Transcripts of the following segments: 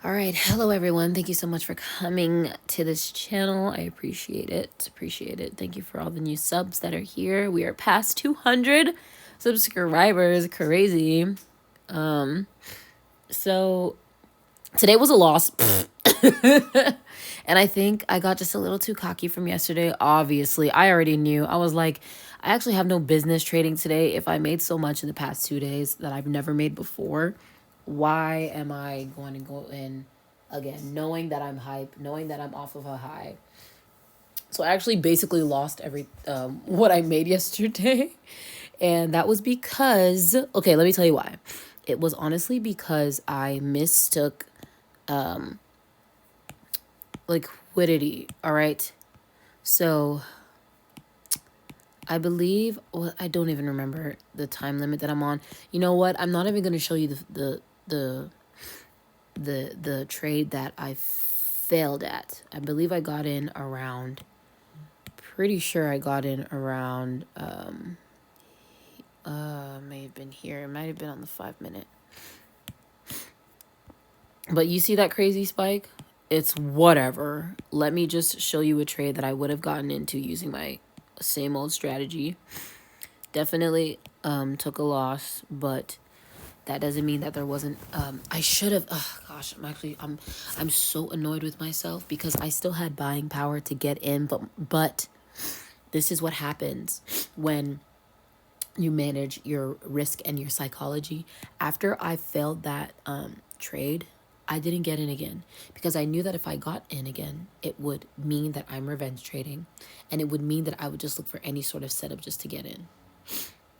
All right, hello everyone. Thank you so much for coming to this channel. I appreciate it. Appreciate it. Thank you for all the new subs that are here. We are past 200 subscribers. Crazy. So today was a loss. And I think I got just a little too cocky from yesterday. Obviously, I already knew. I was like, I actually have no business trading today. If I made so much in the past 2 days that I've never made before, why am I going to go in again, knowing that I'm hype, knowing that I'm off of a high? So I actually basically lost every what I made yesterday. And that was because, okay, let me tell you why. It was honestly because I mistook liquidity, all right? So I believe, well, I don't even remember the time limit that I'm on. You know what? I'm not even going to show you the trade that I failed at. I believe I got in around, pretty sure I got in around may have been here. It might have been on the 5 minute. But you see that crazy spike? It's whatever. Let me just show you a trade that I would have gotten into using my same old strategy. Definitely took a loss, but that doesn't mean that there wasn't I should have, oh gosh, I'm so annoyed with myself because I still had buying power to get in, but this is what happens when you manage your risk and your psychology. After I failed that trade, I didn't get in again because I knew that if I got in again, it would mean that I'm revenge trading, and it would mean that I would just look for any sort of setup just to get in.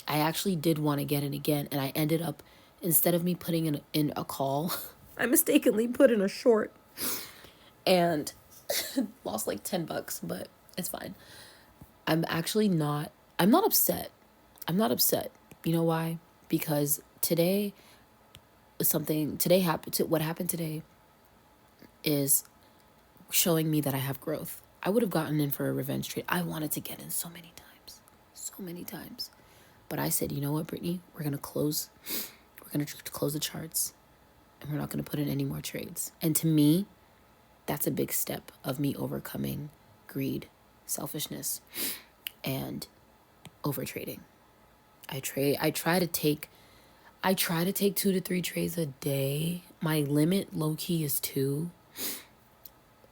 I actually did want to get in again, and I ended up, instead of me putting in a call, I mistakenly put in a short and lost like $10, but it's fine. I'm not upset. I'm not upset. You know why? Because what happened today is showing me that I have growth. I would have gotten in for a revenge trade. I wanted to get in so many times. But I said, you know what, Brittany, we're going to close the charts, and we're not going to put in any more trades. And to me, that's a big step of me overcoming greed, selfishness, and over trading. I try to take 2 to 3 trades a day. My limit low key is 2,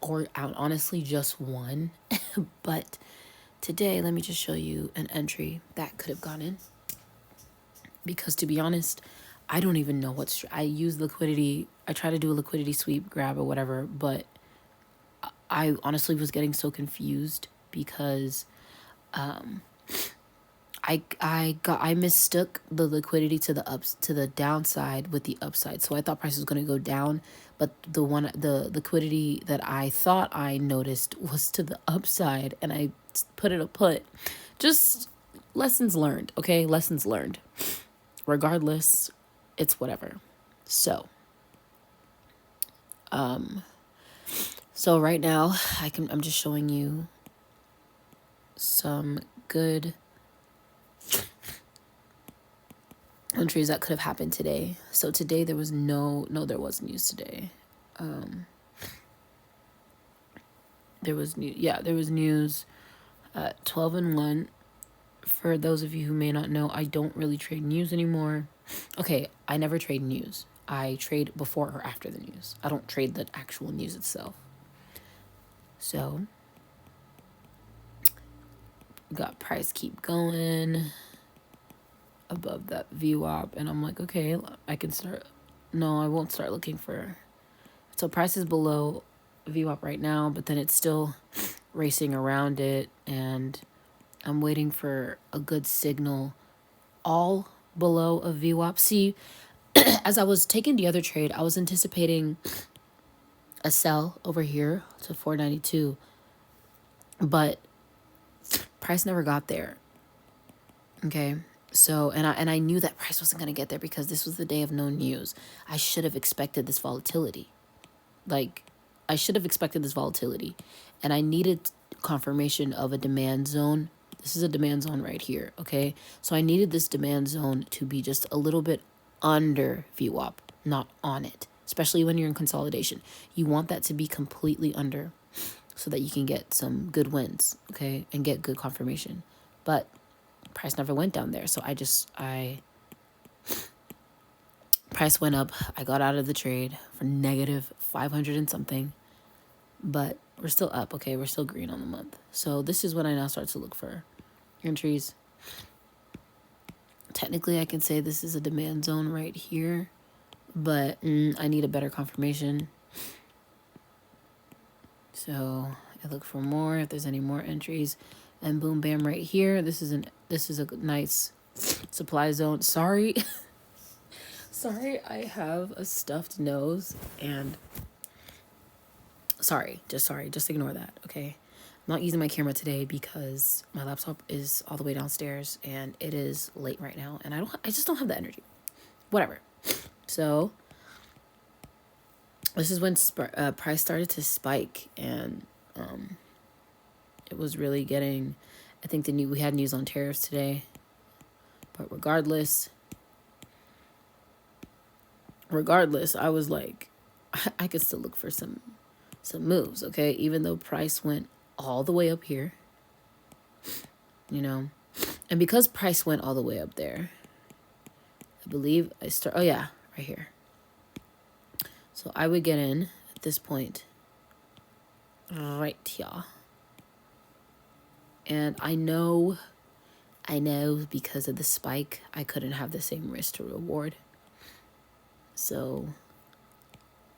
or honestly just 1. But today, let me just show you an entry that could have gone in. Because to be honest, I don't even know I use liquidity. I try to do a liquidity sweep, grab or whatever, but I honestly was getting so confused because I mistook the liquidity to the downside with the upside. So I thought price was going to go down, but the liquidity that I thought I noticed was to the upside, and I put in a put. Just lessons learned, okay? Lessons learned. Regardless, it's whatever. So right now I'm just showing you some good entries that could have happened today. So today there was there was news today. There was news at 12-1. For those of you who may not know, I don't really trade news anymore. Okay, I never trade news. I trade before or after the news. I don't trade the actual news itself. So, got price keep going above that VWAP, and I'm like, okay, I can start. No, I won't start looking for. So price is below VWAP right now, but then it's still racing around it, and I'm waiting for a good signal all below a VWAP. See, as I was taking the other trade, I was anticipating a sell over here to 492, but price never got there. Okay. So, and I knew that price wasn't going to get there because this was the day of no news. I should have expected this volatility. I should have expected this volatility, and I needed confirmation of a demand zone. This is a demand zone right here, okay? So I needed this demand zone to be just a little bit under VWAP, not on it. especially when you're in consolidation. You want that to be completely under so that you can get some good wins, okay, and get good confirmation. But price never went down there. So price went up. I got out of the trade for negative 500 and something, but we're still up, okay? We're still green on the month. So this is when I now start to look for entries. Technically, I can say this is a demand zone right here, but I need a better confirmation. So I look for more if there's any more entries, and boom, bam, right here. This is a nice supply zone. Sorry, sorry, I have a stuffed nose, and just ignore that, okay? I'm not using my camera today because my laptop is all the way downstairs, and it is late right now, and I just don't have the energy. Whatever. So this is when price started to spike, and it was really getting, I think we had news on tariffs today, but regardless, I was like, I could still look for some moves, okay? Even though price went all the way up here, and because price went all the way up there, I believe oh yeah, right here. So I would get in at this point right here. And I know because of the spike, I couldn't have the same risk to reward. So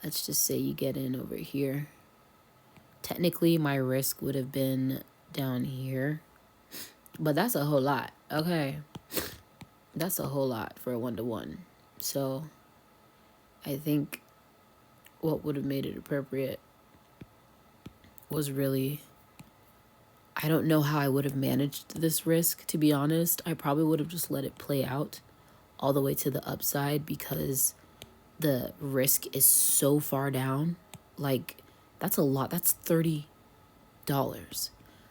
let's just say you get in over here. Technically, my risk would have been down here, but that's a whole lot. Okay. That's a whole lot for a 1-to-1. So I think what would have made it appropriate was really, I don't know how I would have managed this risk, to be honest. I probably would have just let it play out all the way to the upside because the risk is so far down. Like, that's a lot. That's $30.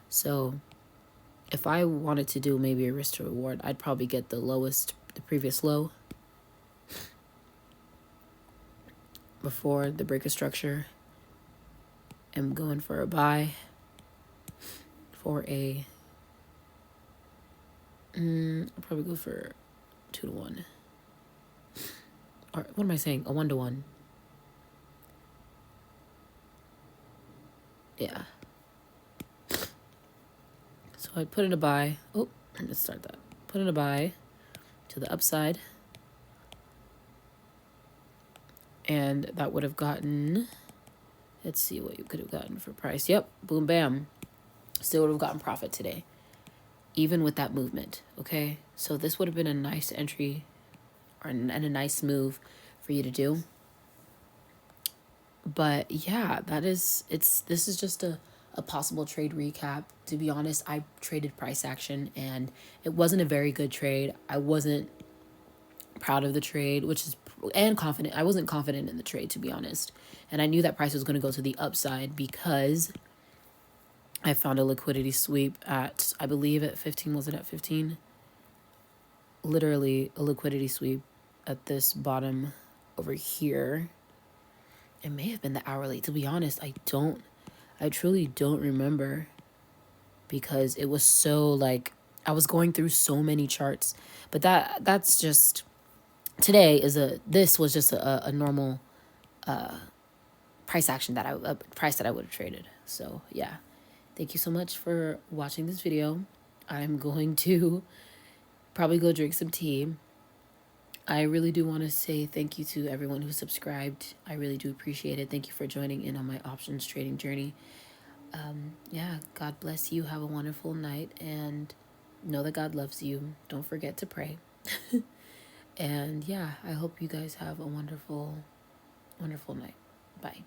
So if I wanted to do maybe a risk to reward, I'd probably get the previous low before the break of structure. I'm going for a buy for I'll probably go for 2-to-1. Or what am I saying? A 1-to-1. Yeah. So I put in a buy. Oh, let's start that. Put in a buy to the upside. And that would have gotten, let's see what you could have gotten for price. Yep, boom, bam. Still would have gotten profit today, even with that movement, okay? So this would have been a nice entry and a nice move for you to do. But yeah, this is just a possible trade recap. To be honest, I traded price action, and it wasn't a very good trade. I wasn't proud of the trade, and confident. I wasn't confident in the trade, to be honest. And I knew that price was going to go to the upside because I found a liquidity sweep at, I believe at 15. Was it at 15? Literally a liquidity sweep at this bottom over here. It may have been the hourly. To be honest, I truly don't remember because it was so like, I was going through so many charts. But that's just, today this was just a normal price action price that I would have traded. So yeah, thank you so much for watching this video. I'm going to probably go drink some tea. I really do want to say thank you to everyone who subscribed. I really do appreciate it. Thank you for joining in on my options trading journey. Yeah, God bless you. Have a wonderful night, and know that God loves you. Don't forget to pray. And yeah, I hope you guys have a wonderful, wonderful night. Bye.